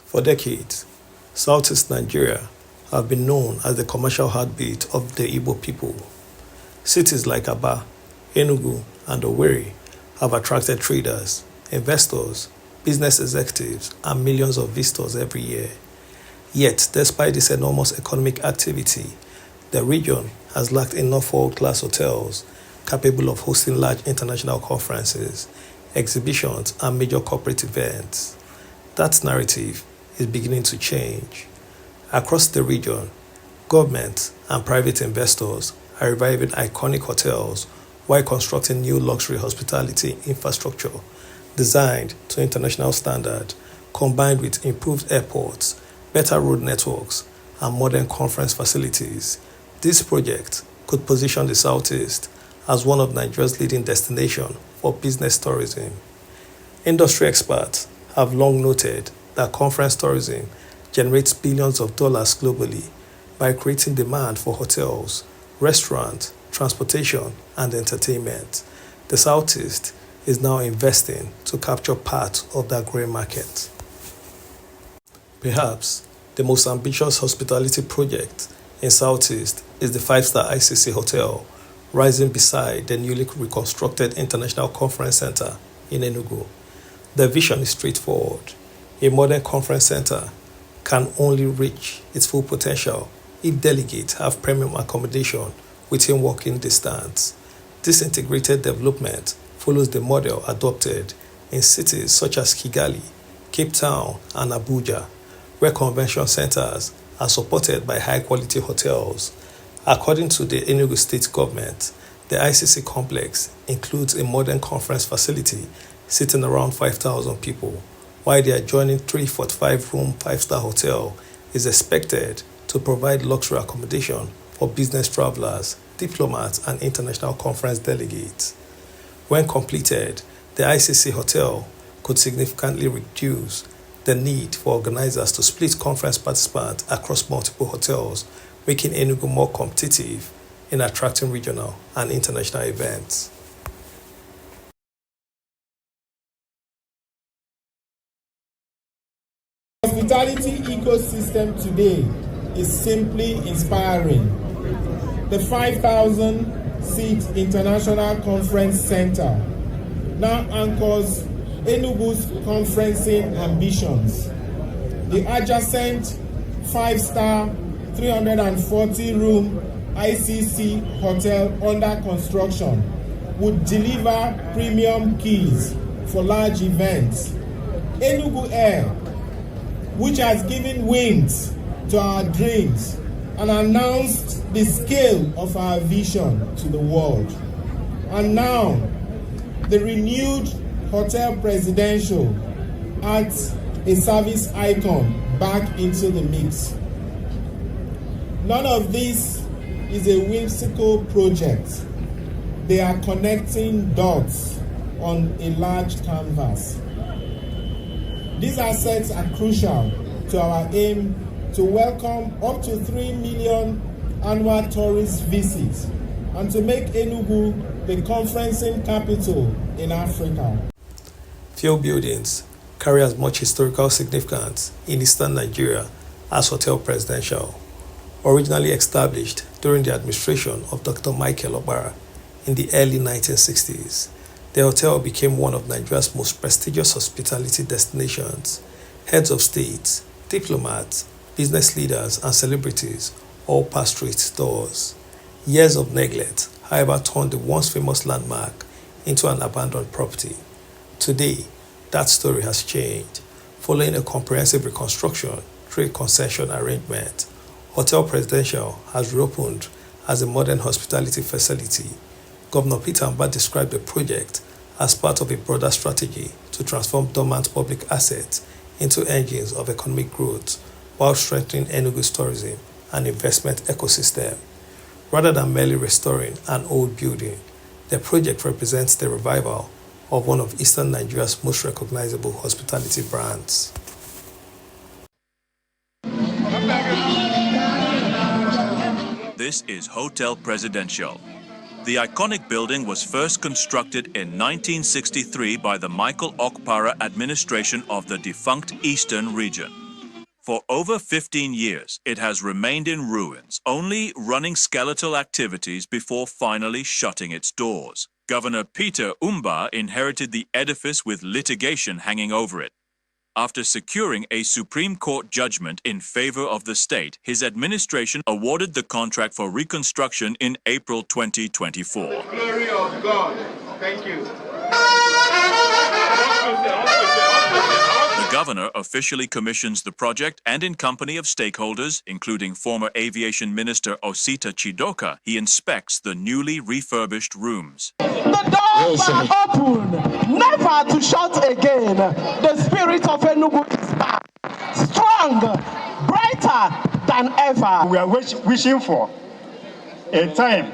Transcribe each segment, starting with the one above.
For decades, Southeast Nigeria have been known as the commercial heartbeat of the Igbo people. Cities like Aba, Enugu, and Owerri have attracted traders, investors, business executives, and millions of visitors every year. Yet, despite this enormous economic activity, the region has lacked enough world-class hotels capable of hosting large international conferences, exhibitions, and major corporate events. That narrative is beginning to change. Across the region, government and private investors are reviving iconic hotels while constructing new luxury hospitality infrastructure designed to international standard, combined with improved airports, better road networks, and modern conference facilities. This project could position the Southeast as one of Nigeria's leading destinations for business tourism. Industry experts have long noted that conference tourism generates billions of dollars globally by creating demand for hotels, restaurants, transportation, and entertainment. The Southeast is now investing to capture part of that growing market. Perhaps the most ambitious hospitality project in Southeast is the five-star ICC Hotel, rising beside the newly reconstructed International Conference Centre in Enugu. The vision is straightforward. A modern conference centre can only reach its full potential if delegates have premium accommodation within walking distance. This integrated development follows the model adopted in cities such as Kigali, Cape Town, and Abuja, where convention centers are supported by high-quality hotels. According to the Enugu State Government, the ICC complex includes a modern conference facility seating around 5,000 people, while the adjoining 345-room five-star hotel is expected to provide luxury accommodation for business travelers, diplomats, and international conference delegates. When completed, the ICC hotel could significantly reduce the need for organizers to split conference participants across multiple hotels, making Enugu more competitive in attracting regional and international events. Hospitality ecosystem today is simply inspiring. The 5,000-seat International Conference Centre now anchors Enugu's conferencing ambitions. The adjacent 5-star 340-room ICC hotel under construction would deliver premium keys for large events. Enugu Air, which has given wings to our dreams and announced the scale of our vision to the world. And now, the renewed Hotel Presidential adds a service icon back into the mix. None of this is a whimsical project. They are connecting dots on a large canvas. These assets are crucial to our aim to welcome up to 3 million annual tourist visits and to make Enugu the conferencing capital in Africa. Few buildings carry as much historical significance in eastern Nigeria as Hotel Presidential. Originally established during the administration of Dr. Michael Obara in the early 1960s, the hotel became one of Nigeria's most prestigious hospitality destinations. Heads of states, diplomats, business leaders, and celebrities all passed through its doors. Years of neglect, however, turned the once famous landmark into an abandoned property. Today, that story has changed. Following a comprehensive reconstruction through a concession arrangement, Hotel Presidential has reopened as a modern hospitality facility. Governor Peter Mbah described the project as part of a broader strategy to transform dormant public assets into engines of economic growth while strengthening Enugu's tourism and investment ecosystem. Rather than merely restoring an old building, the project represents the revival of one of Eastern Nigeria's most recognizable hospitality brands. This is Hotel Presidential. The iconic building was first constructed in 1963 by the Michael Okpara administration of the defunct Eastern region. For over 15 years, it has remained in ruins, only running skeletal activities before finally shutting its doors. Governor Peter Umba inherited the edifice with litigation hanging over it. After securing a Supreme Court judgment in favor of the state, his administration awarded the contract for reconstruction in April 2024. The glory of God. Thank you. The governor officially commissions the project, and in company of stakeholders, including former Aviation Minister Osita Chidoka, he inspects the newly refurbished rooms. The doors are open, never to shut again. The spirit of Enugu is back, strong, brighter than ever. We are wishing for a time,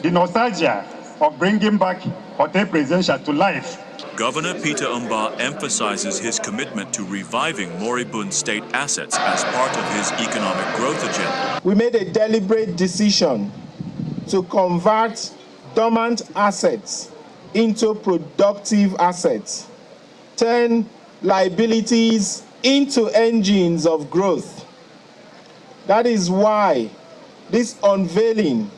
the nostalgia of bringing back Hotel Presidential to life. Governor Peter Umba emphasizes his commitment to reviving moribund state assets as part of his economic growth agenda. We made a deliberate decision to convert dormant assets into productive assets, turn liabilities into engines of growth. That is why this unveiling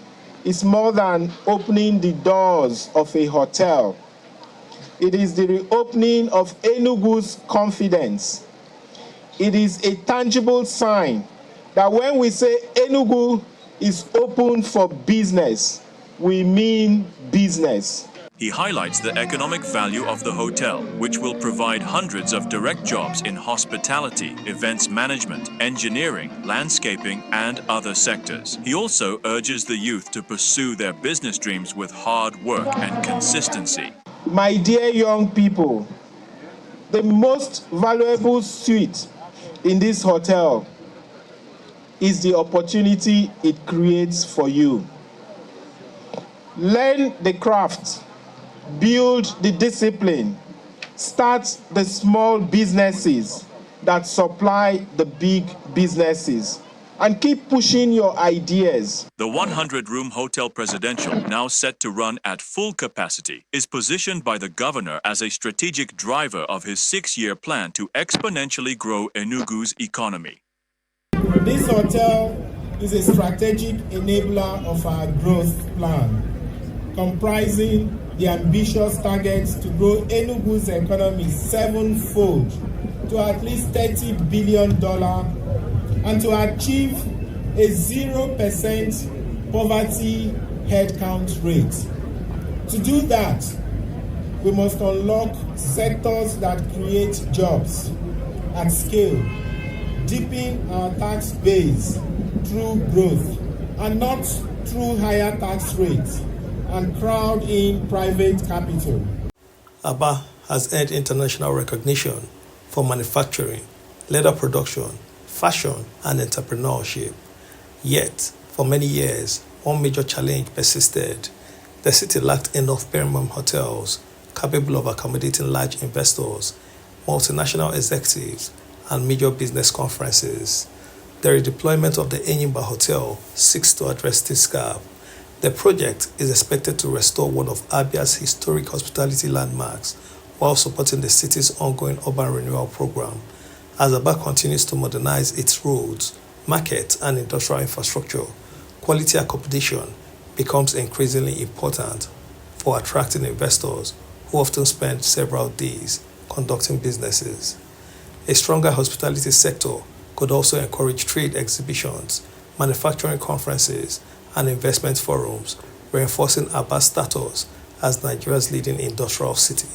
is more than opening the doors of a hotel. It is the reopening of Enugu's confidence. It is a tangible sign that when we say Enugu is open for business, we mean business. He highlights the economic value of the hotel, which will provide hundreds of direct jobs in hospitality, events management, engineering, landscaping, and other sectors. He also urges the youth to pursue their business dreams with hard work and consistency. My dear young people, the most valuable suite in this hotel is the opportunity it creates for you. Learn the craft, build the discipline, start the small businesses that supply the big businesses, and keep pushing your ideas. The 100-room Hotel Presidential, now set to run at full capacity, is positioned by the governor as a strategic driver of his 6-year plan to exponentially grow Enugu's economy. This hotel is a strategic enabler of our growth plan, comprising the ambitious targets to grow Enugu's economy 7-fold to at least $30 billion and to achieve a 0% poverty headcount rate. To do that, we must unlock sectors that create jobs at scale, deepen our tax base through growth and not through higher tax rates, and crowd in private capital. Aba has earned international recognition for manufacturing, leather production, fashion, and entrepreneurship. Yet, for many years, one major challenge persisted. The city lacked enough premium hotels capable of accommodating large investors, multinational executives, and major business conferences. The redeployment of the Enyimba Hotel seeks to address this gap. The project is expected to restore one of Abia's historic hospitality landmarks while supporting the city's ongoing urban renewal program. As Aba continues to modernize its roads, markets, and industrial infrastructure, quality accommodation becomes increasingly important for attracting investors who often spend several days conducting businesses. A stronger hospitality sector could also encourage trade exhibitions, manufacturing conferences, and investment forums, reinforcing Aba's status as Nigeria's leading industrial city.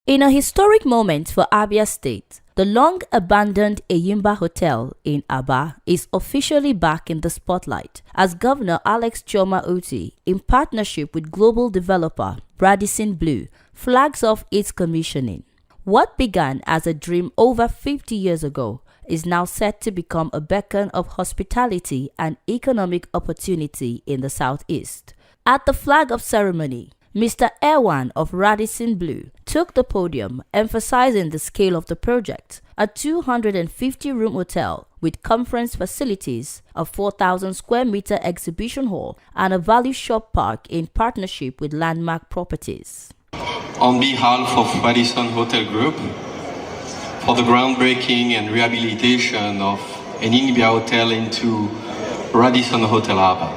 In a historic moment for Abia State, the long-abandoned Enyimba Hotel in Aba is officially back in the spotlight as Governor Alex Chioma Oti, in partnership with global developer Radisson Blu, flags off its commissioning. What began as a dream over 50 years ago is now set to become a beacon of hospitality and economic opportunity in the southeast. At the flag-off ceremony, Mr. Erwan of Radisson Blu took the podium, emphasizing the scale of the project, a 250-room hotel with conference facilities, a 4,000 square meter exhibition hall, and a value shop park in partnership with Landmark Properties. On behalf of Radisson Hotel Group, for the groundbreaking and rehabilitation of Enyimba Hotel into Radisson Hotel Aba.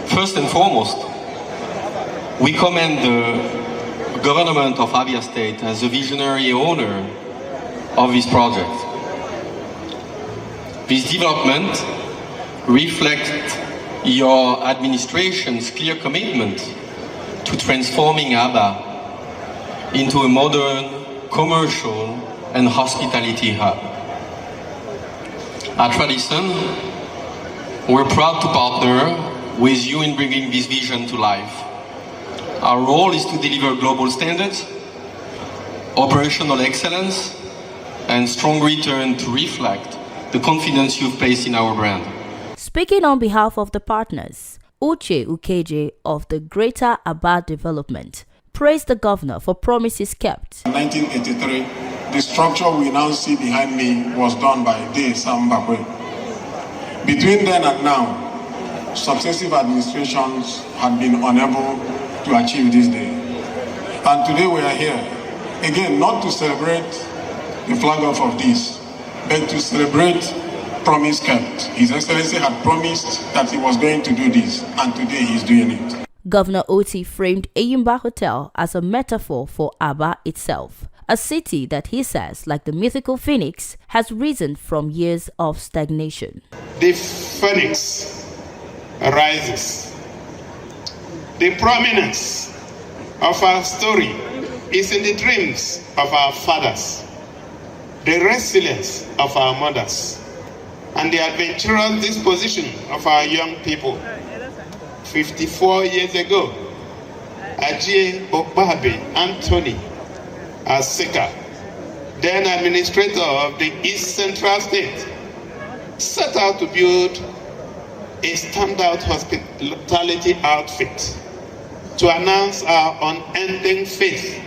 First and foremost, we commend the government of Abia State as the visionary owner of this project. This development reflects your administration's clear commitment to transforming Aba into a modern, commercial, and hospitality hub. At Radisson, we're proud to partner with you in bringing this vision to life. Our role is to deliver global standards, operational excellence, and strong return to reflect the confidence you've placed in our brand. Speaking on behalf of the partners, Uche Ukeje of the Greater Aba Development praised the governor for promises kept. In 1983, the structure we now see behind me was done by De Sambakwe. Between then and now, successive administrations had been unable to achieve this day. And today we are here, again, not to celebrate the flag off of this, but to celebrate promise kept. His Excellency had promised that he was going to do this, and today he's doing it. Governor Oti framed Enyimba Hotel as a metaphor for Aba itself, a city that he says, like the mythical phoenix, has risen from years of stagnation. The phoenix rises. The prominence of our story is in the dreams of our fathers, the resilience of our mothers, and the adventurous disposition of our young people. 54 years ago, Ajie Okbabe Anthony Aseka, then administrator of the East Central State, set out to build a standout hospitality outfit to announce our unending faith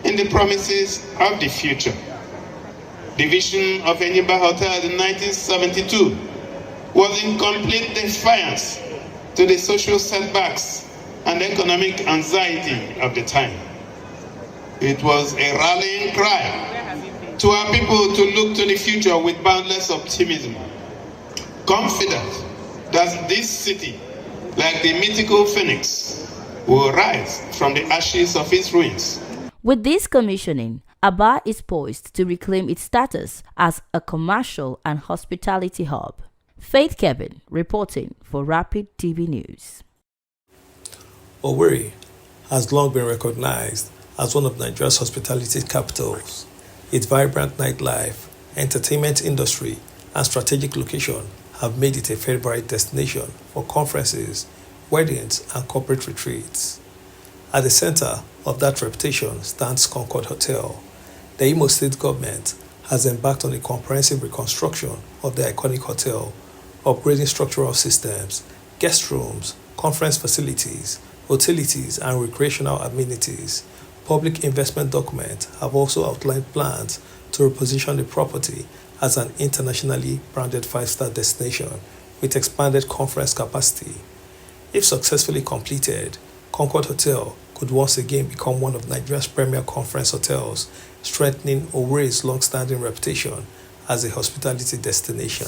in the promises of the future. The vision of Enyimba Hotel in 1972 was in complete defiance to the social setbacks and economic anxiety of the time. It was a rallying cry to our people to look to the future with boundless optimism, confident that this city, like the mythical phoenix, will rise from the ashes of its ruins. With this commissioning, Aba is poised to reclaim its status as a commercial and hospitality hub. Faith Kevin reporting for Rapid TV News. Owerri has long been recognized as one of Nigeria's hospitality capitals. Its vibrant nightlife, entertainment industry, and strategic location have made it a favorite destination for conferences, weddings, and corporate retreats. At the center of that reputation stands Concorde Hotel. The Imo State government has embarked on a comprehensive reconstruction of the iconic hotel, upgrading structural systems, guest rooms, conference facilities, utilities, and recreational amenities. Public investment documents have also outlined plans to reposition the property as an internationally branded 5-star destination with expanded conference capacity. If successfully completed, Concorde Hotel could once again become one of Nigeria's premier conference hotels, strengthening Owerri's long-standing reputation as a hospitality destination.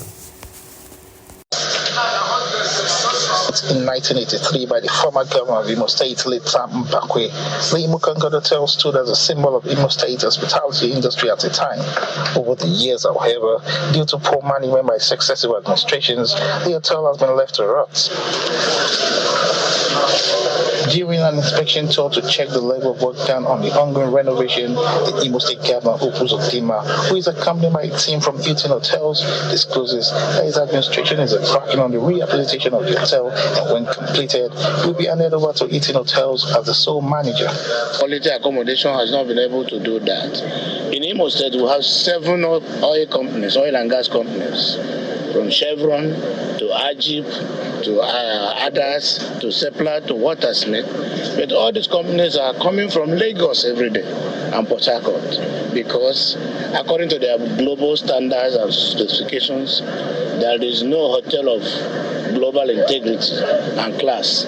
In 1983, by the former governor of Imo State, late Sam Mbakwe, the Imo Concorde Hotel stood as a symbol of Imo State's hospitality industry at the time. Over the years, however, due to poor management by successive administrations, the hotel has been left to rot. During an inspection tour to check the level of work done on the ongoing renovation, the Imo State Governor Opus Okema, who is accompanied by a team from Hilton Hotels, discloses that his administration is embarking on the rehabilitation of the hotel, and when completed, will be handed over to Hilton Hotels as the sole manager. Quality accommodation has not been able to do that. In Imo State, we have 7 oil companies, oil and gas companies, from Chevron to Ajib to others, to Seplat, to Watersmith. But all these companies are coming from Lagos every day and Port Harcourt because according to their global standards and specifications, there is no hotel of global integrity and class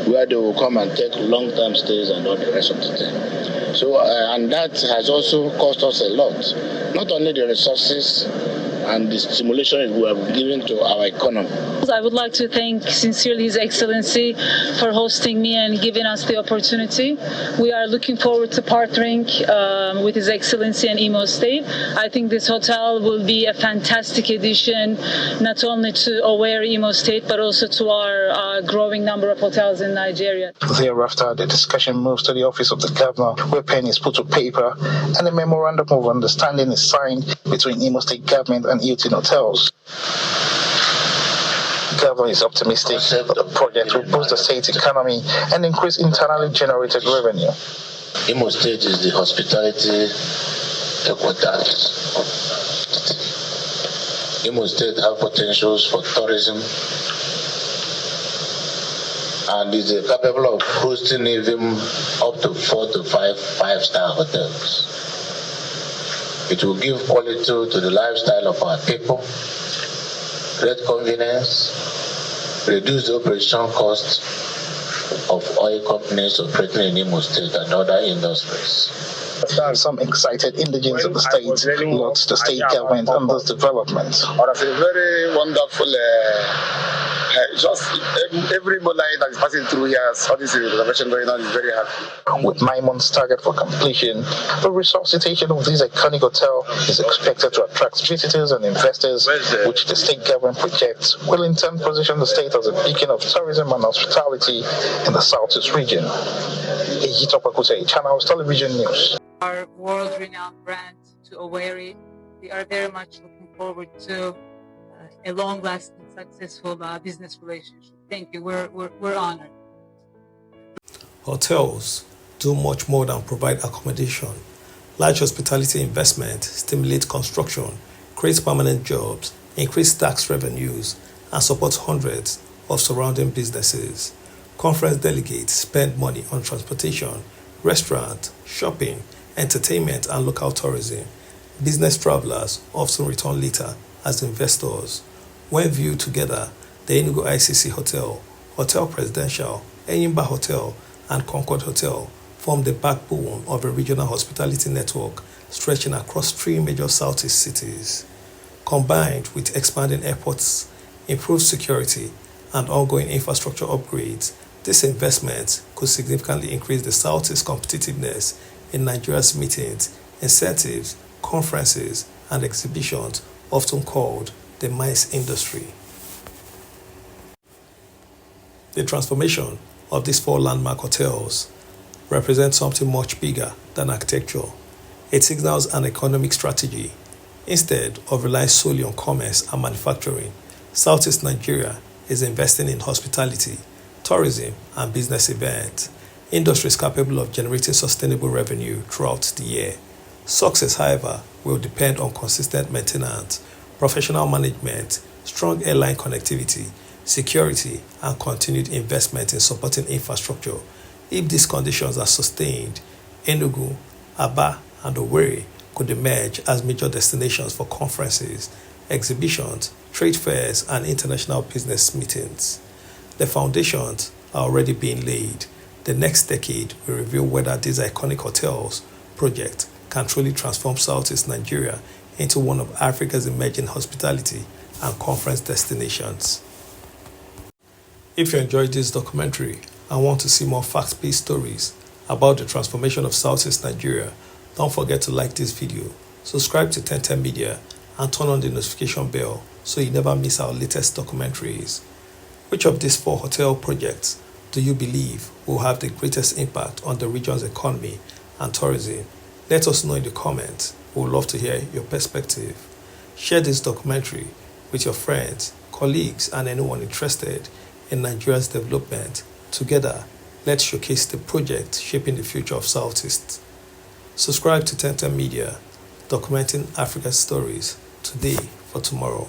where they will come and take long-term stays and all the rest of the thing. So, and that has also cost us a lot. Not only the resources and the stimulation we have given to our economy. I would like to thank sincerely His Excellency for hosting me and giving us the opportunity. We are looking forward to partnering with His Excellency and Imo State. I think this hotel will be a fantastic addition, not only to Owerri, Imo State, but also to our growing number of hotels in Nigeria. Thereafter, the discussion moves to the office of the governor, where pen is put to paper and a memorandum of understanding is signed between Imo State government and Hilton Hotels. The governor is optimistic that the project will boost the state's economy and increase internally generated revenue. Imo State is the hospitality headquarters. Imo State have potentials for tourism and is capable of hosting even up to 4 to 5 five-star hotels. It will give quality to the lifestyle of our people, great convenience, reduce the operation costs of oil companies operating in Imo State and other industries. Some excited indigents of the state lots the state government on this development. It's a very wonderful, just every life that is passing through here, all this renovation going on is very happy. With 9 months target for completion, the resuscitation of this iconic hotel is expected to attract visitors and investors, which the state government projects will in turn position the state as a beacon of tourism and hospitality in the southeast region. Channels Television News. Our world-renowned brand to Owerri. We are very much looking forward to a long-lasting, successful business relationship. Thank you. We're honored. Hotels do much more than provide accommodation. Large hospitality investment stimulates construction, creates permanent jobs, increase tax revenues, and supports hundreds of surrounding businesses. Conference delegates spend money on transportation, restaurant, shopping, entertainment, and local tourism. Business travelers often return later as investors. When viewed together, the Enugu ICC Hotel, Hotel Presidential, Enyimba Hotel, and Concorde Hotel form the backbone of a regional hospitality network stretching across 3 major southeast cities. Combined with expanding airports, improved security, and ongoing infrastructure upgrades, this investment could significantly increase the Southeast's competitiveness in Nigeria's meetings, incentives, conferences, and exhibitions, often called the MICE industry. The transformation of these 4 landmark hotels represents something much bigger than architecture. It signals an economic strategy. Instead of relying solely on commerce and manufacturing, Southeast Nigeria is investing in hospitality, tourism, and business events, industries capable of generating sustainable revenue throughout the year. Success, however, will depend on consistent maintenance, professional management, strong airline connectivity, security, and continued investment in supporting infrastructure. If these conditions are sustained, Enugu, Aba, and Owerri could emerge as major destinations for conferences, exhibitions, trade fairs, and international business meetings. The foundations are already being laid. The next decade will reveal whether these iconic hotels project can truly transform Southeast Nigeria into one of Africa's emerging hospitality and conference destinations. If you enjoyed this documentary and want to see more fact-based stories about the transformation of Southeast Nigeria, don't forget to like this video, subscribe to 1010 Media, and turn on the notification bell so you never miss our latest documentaries. Which of these 4 hotel projects do you believe will have the greatest impact on the region's economy and tourism? Let us know in the comments. We would love to hear your perspective. Share this documentary with your friends, colleagues, and anyone interested in Nigeria's development. Together, let's showcase the project shaping the future of Southeast. Subscribe to 1010 Media, documenting Africa's stories today for tomorrow.